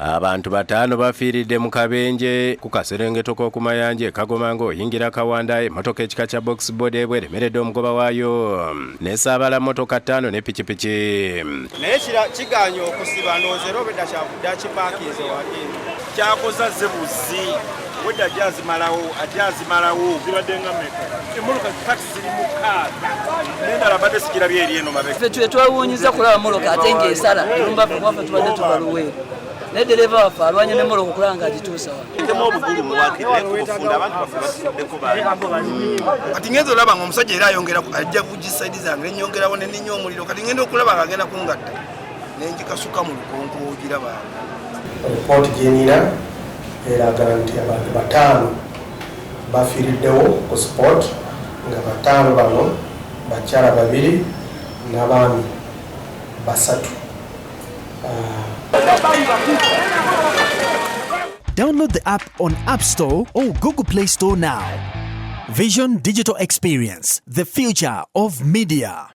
Abantu batano bafiiridde mu Kabenje ku kaserengeto k'oku Mayanja Kagoma ng'oyingira Kawanda emmotoka ekika kya box body bweremeredde omugoba waayo n'esaabala mmotoka 5 ne pikipiki. Naye kigaanye okusiba ndowooza obedda kyavudde akipaakinze wali kyakoza zebuzi wedda ajazimalawo zibadde nga mmeka emmotoka takisi ziri mukaaga n'endala badde sikirabye eri eno mabega. Ffe twewuunyiza kulaba mmotoka ate ng'esala erumba ffe kwaffe tubadde tubaluweero. Ne dereva waffe alwanye n'emmoloka okulaba ng'agituusa wa. Ntemu obugulu muwakirire ku bufunda abantu baffe batuddeko bantu. Kati ngenda olaba ng'omusajja era ayongera ajja kujja saidi zange nnyongerawo ne ninnya omuliro kati ngenda okulaba ng'agenda kungatta n'enjikasuka mu lukonko ogiraba. Ripooti gy'ennina eraga nti abantu 5 bafiiriddewo ku sport nga 5 bano bakyala 2 n'abaami 3. Download the app on App Store or Google Play Store now. Vision Digital Experience, the future of media.